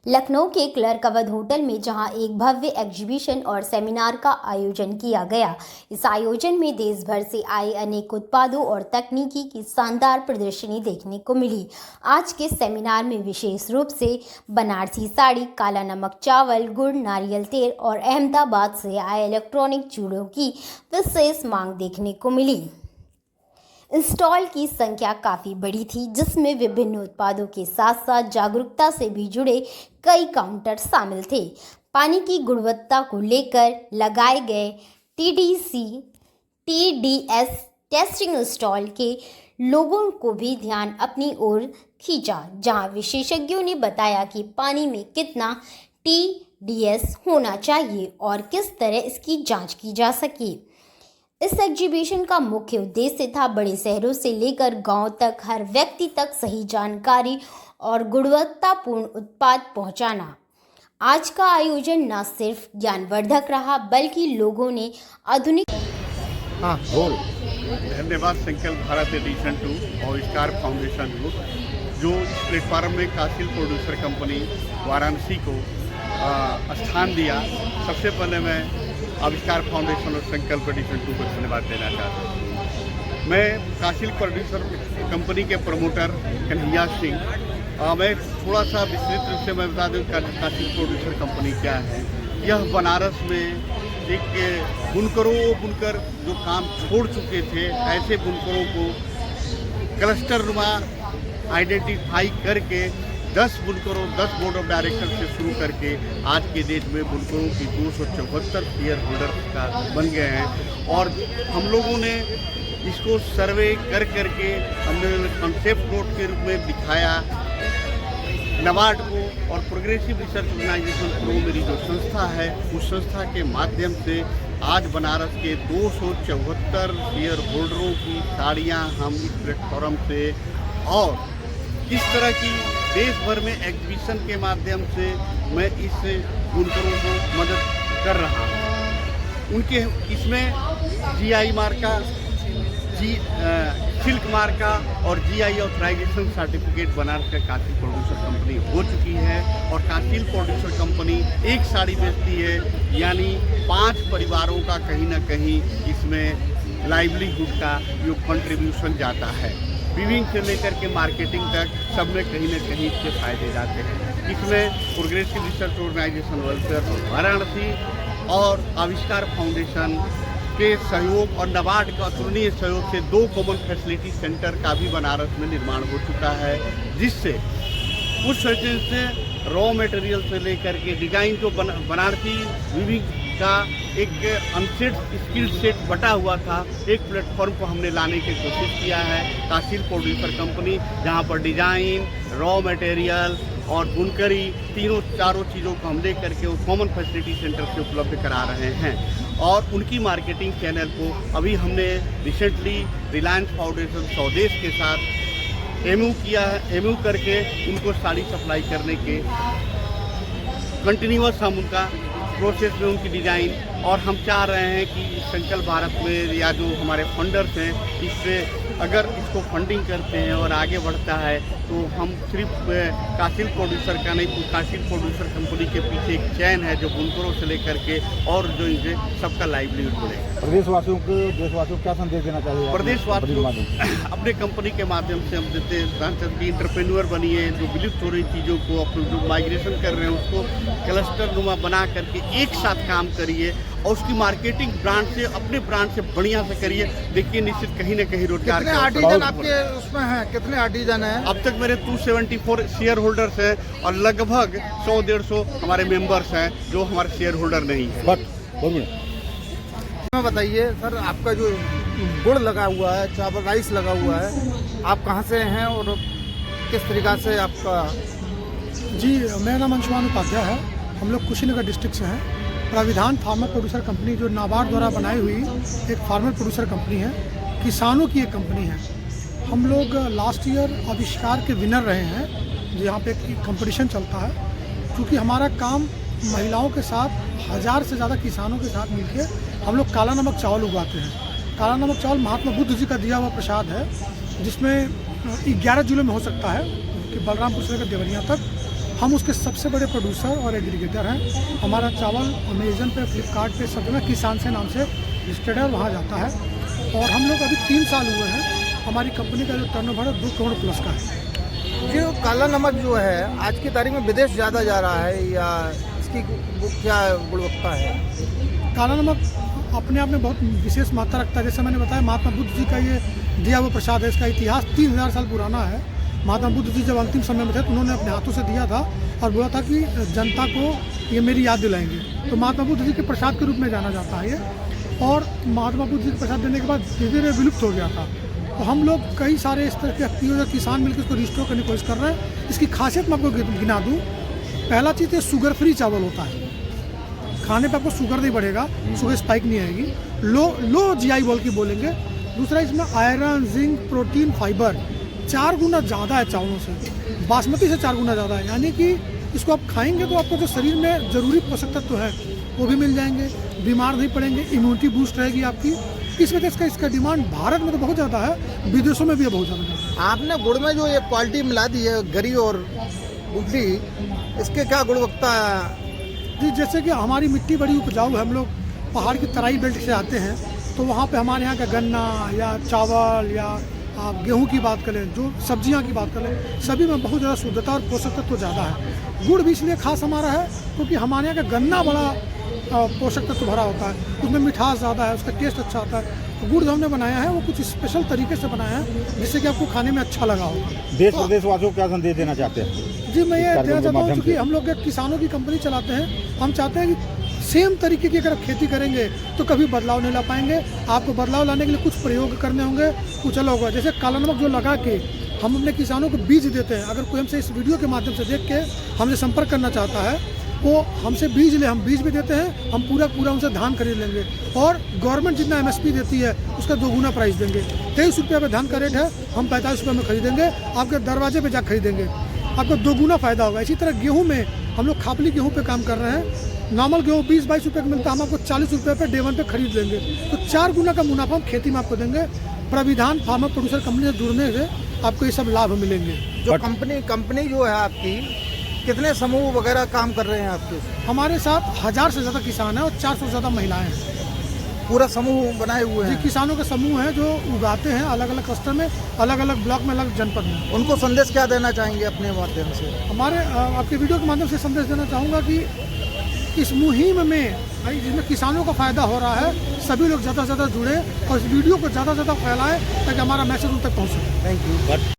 लखनऊ के clerk Awadh hotel में जहां एक भव्य एग्जीबिशन और सेमिनार का आयोजन किया गया। इस आयोजन में देश भर से आए अनेक उत्पादों और तकनीकी की शानदार प्रदर्शनी देखने को मिली। आज के सेमिनार में विशेष रूप से बनारसी साड़ी, काला नमक चावल, गुड़, नारियल तेल और अहमदाबाद से आए इलेक्ट्रॉनिक चूड़ों की विशेष मांग देखने को मिली। स्टॉल की संख्या काफ़ी बड़ी थी, जिसमें विभिन्न उत्पादों के साथ साथ जागरूकता से भी जुड़े कई काउंटर शामिल थे। पानी की गुणवत्ता को लेकर लगाए गए TDS टेस्टिंग स्टॉल के लोगों को भी ध्यान अपनी ओर खींचा, जहां विशेषज्ञों ने बताया कि पानी में कितना TDS होना चाहिए और किस तरह इसकी जांच की जा सके। इस एग्जीबिशन का मुख्य उद्देश्य था बड़े शहरों से लेकर गांव तक हर व्यक्ति तक सही जानकारी और गुणवत्तापूर्ण उत्पाद पहुंचाना। आज का आयोजन न सिर्फ ज्ञानवर्धक रहा, बल्कि लोगों ने आधुनिक धन्यवाद संकल्प भारत एडिशन 2 आविष्कार फाउंडेशन को, जो इस प्लेटफार्म में कासिल प्रोड्यूसर कंपनी वाराणसी को स्थान दिया। सबसे पहले मैं आविष्कार फाउंडेशन और संकल्प एडिशन 2 को धन्यवाद देना चाहता हूँ। मैं कासिल प्रोड्यूसर कंपनी के प्रमोटर कन्हैया सिंह। मैं थोड़ा सा विस्तृत रूप से मैं बता दूँ कासिल प्रोड्यूसर कंपनी क्या है। यह बनारस में एक बुनकर जो काम छोड़ चुके थे, ऐसे बुनकरों को क्लस्टर नुमा आइडेंटिफाई करके 10 बुनकरों 10 बोर्ड ऑफ डायरेक्टर से शुरू करके आज के डेट में बुनकरों की 274 शेयर होल्डर्स का बन गए हैं। और हम लोगों ने इसको सर्वे कर करके हमने कॉन्सेप्ट नोट के रूप में दिखाया नबार्ड को, और प्रोग्रेसिव रिसर्च ऑर्गेनाइजेशन प्रो मेरी जो संस्था है, उस संस्था के माध्यम से आज बनारस के 274 शेयर होल्डरों की साड़ियाँ हम इस प्लेटफॉर्म से और इस तरह की देश भर में एग्जीबिशन के माध्यम से मैं इस बुनकरों को मदद कर रहा हूँ। उनके इसमें GI मार्का, सिल्क मार्का और GI ऑथराइजेशन सर्टिफिकेट बनारस का कासिल प्रोड्यूसर कंपनी हो चुकी है। और कासिल प्रोड्यूसर कंपनी एक साड़ी बेचती है, यानी 5 परिवारों का कहीं ना कहीं इसमें लाइवलीहुड का जो कंट्रीब्यूशन जाता है। वीविंग से लेकर के मार्केटिंग तक सब में कहीं ना कहीं इसके फायदे जाते हैं। इसमें progressive research organisation welfare Varanasi और आविष्कार फाउंडेशन के सहयोग और नबार्ड का अतुलनीय सहयोग से 2 कॉमन फैसिलिटी सेंटर का भी बनारस में निर्माण हो चुका है, जिससे उस वजह से रॉ मटेरियल से लेकर के डिजाइन जो बनारसी वीविंग का एक अनसेट स्किल सेट बटा हुआ था, एक प्लेटफॉर्म को हमने लाने की कोशिश किया है। कासिल प्रोड्यूसर कंपनी जहां पर डिजाइन, रॉ मटेरियल और बुनकरी चारों चीज़ों को हम ले करके उस कॉमन फैसिलिटी सेंटर से उपलब्ध करा रहे हैं। और उनकी मार्केटिंग चैनल को अभी हमने रिसेंटली रिलायंस फाउंडेशन स्वदेश के साथ MOU किया है। MOU करके उनको साड़ी सप्लाई करने के कंटिन्यूअस हम उनका प्रोसेस में उनकी डिज़ाइन, और हम चाह रहे हैं कि संकल्प भारत में या जो हमारे फंडर्स हैं, इससे अगर इसको फंडिंग करते हैं और आगे बढ़ता है तो हम सिर्फ कासिल प्रोड्यूसर का नहीं, कासिल प्रोड्यूसर कंपनी के पीछे एक चैन है जो बुनकरों से लेकर के और जो इनसे सबका लाइवलीहुड बढ़ेगा। देशवासियों को क्या संदेश देना चाहिए? प्रदेशवासियों अपने कंपनी के माध्यम से हम देते हैं कि इंटरप्रेन्योर बनिए, जो विलुप्त हो रही चीज़ों को जो माइग्रेशन कर रहे हैं उसको क्लस्टर नुमा बना करके एक साथ काम करिए और उसकी मार्केटिंग ब्रांड से, अपने ब्रांड से बढ़िया से करिए। देखिए निश्चित कहीं ना कहीं रोजगार कितने आर्टिजन आपके उसमें हैं? कितने आर्टिजन हैं? अब तक मेरे 274 शेयर होल्डर्स हैं और लगभग 100-150 हमारे मेंबर्स हैं जो हमारे शेयर होल्डर नहीं है। बताइए सर, आपका जो गुड़ लगा हुआ है, चावल राइस लगा हुआ है, आप कहाँ से हैं और किस तरीक़ा से आपका? जी, मेरा नाम अंशुमान उपाध्याय है। हम लोग कुशीनगर डिस्ट्रिक्ट से हैं। प्राविधान फार्मर प्रोड्यूसर कंपनी जो नाबार्ड द्वारा बनाई हुई एक फार्मर प्रोड्यूसर कंपनी है, किसानों की एक कंपनी है। हम लोग लास्ट ईयर आविष्कार के विनर रहे हैं, यहाँ पे एक कंपटीशन चलता है। क्योंकि हमारा काम महिलाओं के साथ 1000 से ज़्यादा किसानों के साथ मिलकर हम लोग काला नमक चावल उगाते हैं। काला नमक चावल महात्मा बुद्ध जी का दिया हुआ प्रसाद है, जिसमें 11 जिलों में हो सकता है कि बलरामपुर से लेकर देवरिया तक। हम उसके सबसे बड़े प्रोड्यूसर और एग्रीगेटर हैं। हमारा चावल अमेजन पे, फ्लिपकार्ट पे, सब जगह किसान से नाम से रजिस्टर्ड है, वहाँ जाता है। और हम लोग अभी 3 साल हुए हैं। हमारी कंपनी का जो टर्नओवर है 2 करोड़ प्लस का है। जो काला नमक जो है आज की तारीख में विदेश ज़्यादा जा रहा है, या इसकी क्या गुणवत्ता है? काला नमक अपने आप में बहुत विशेष महत्ता रखता है। जैसे मैंने बताया, महात्मा बुद्ध जी का ये दिया हुआ प्रसाद है। इसका इतिहास 3000 साल पुराना है। महात्मा बुद्ध जी जब अंतिम समय में थे तो उन्होंने अपने हाथों से दिया था और बोला था कि जनता को ये मेरी याद दिलाएंगे। तो महात्मा बुद्ध जी के प्रसाद के रूप में जाना जाता है ये। और महात्मा बुद्ध जी के प्रसाद देने के बाद धीरे धीरे विलुप्त हो गया था। तो हम लोग कई सारे इस तरह के एक्टिव किसान मिलकर इसको रिस्टोर करने की कोशिश कर रहे हैं। इसकी खासियत मैं आपको गिना दूँ। पहला चीज़ ये शुगर फ्री चावल होता है। खाने पे आपको शुगर नहीं बढ़ेगा, शुगर स्पाइक नहीं आएगी। लो जीआई बोल के बोलेंगे। दूसरा, इसमें आयरन, जिंक, प्रोटीन, फाइबर 4 गुना ज़्यादा है चावलों से। बासमती से 4 गुना ज़्यादा है। यानी कि इसको आप खाएंगे तो आपको जो शरीर में ज़रूरी पोषक तत्व है वो भी मिल जाएंगे, बीमार नहीं पड़ेंगे, इम्यूनिटी बूस्ट रहेगी आपकी। इस वजह से इसका डिमांड भारत में तो बहुत ज़्यादा है, विदेशों में भी बहुत ज़्यादा है। आपने गुड़ में जो ये क्वालिटी मिला दी है, गरी और गुठली, इसके क्या गुणवत्ता है? जी, जैसे कि हमारी मिट्टी बड़ी उपजाऊ है। हम लोग पहाड़ की तराई बेल्ट से आते हैं, तो वहाँ पे हमारे यहाँ का गन्ना या चावल या आप गेहूं की बात करें, जो सब्जियां की बात करें, सभी में बहुत ज़्यादा शुद्धता और पोषक तत्व ज़्यादा है। गुड़ भी इसलिए खास हमारा है क्योंकि हमारे यहाँ का गन्ना बड़ा पोषक तत्व भरा होता है, उसमें मिठास ज़्यादा है, उसका टेस्ट अच्छा आता है। तो गुड़ जो हमने बनाया है वो कुछ स्पेशल तरीके से बनाया है जिससे कि आपको खाने में अच्छा लगा होगा। देश प्रदेश वासियों को क्या संदेश देना चाहते हैं? जी, मैं ये देना चाहता हूँ, माध्यम क्योंकि से। हम लोग एक किसानों की कंपनी चलाते हैं। हम चाहते हैं कि सेम तरीके की अगर आप खेती करेंगे तो कभी बदलाव नहीं ला पाएंगे। आपको बदलाव लाने के लिए कुछ प्रयोग करने होंगे, कुछ अलग होगा। जैसे काला नमक जो लगा के हम अपने किसानों को बीज देते हैं। अगर कोई हमसे इस वीडियो के माध्यम से देख के हमसे संपर्क करना चाहता है, वो हमसे बीज ले, हम बीज भी देते हैं। हम पूरा उनसे धान खरीद लेंगे और गवर्नमेंट जितना MSP देती है उसका 2 गुना प्राइस देंगे। 23 रुपये पे धान का रेट है, हम 45 रुपये में खरीदेंगे, आपके दरवाजे पे जा खरीदेंगे, आपको 2 गुना फायदा होगा। इसी तरह गेहूं में हम लोग खापली गेहूं पे काम कर रहे हैं। नॉर्मल गेहूं 20-22 रुपये का मिलता है, हम आपको 40 रुपये पे डे 1 पे खरीद लेंगे। तो 4 गुना का मुनाफा हम खेती में आपको देंगे। प्रविधान फार्मर प्रोड्यूसर कंपनी से जुड़ने से आपको ये सब लाभ मिलेंगे। जो कंपनी जो है आपकी, कितने समूह वगैरह काम कर रहे हैं आपके? हमारे साथ 1000 से ज़्यादा किसान हैं और 400 से ज़्यादा महिलाएं हैं। पूरा समूह बनाए हुए जी, हैं? किसानों के समूह हैं जो उगाते हैं अलग अलग क्लस्टर में, अलग अलग ब्लॉक में, अलग जनपद में। उनको संदेश क्या देना चाहेंगे अपने माध्यम से? हमारे आपके वीडियो के माध्यम से संदेश देना चाहूँगा कि इस मुहिम में भाई जिसमें किसानों का फ़ायदा हो रहा है, सभी लोग ज़्यादा से ज़्यादा जुड़े और इस वीडियो को ज़्यादा से ज़्यादा फैलाएं ताकि हमारा मैसेज उन तक पहुँचे। Thank you.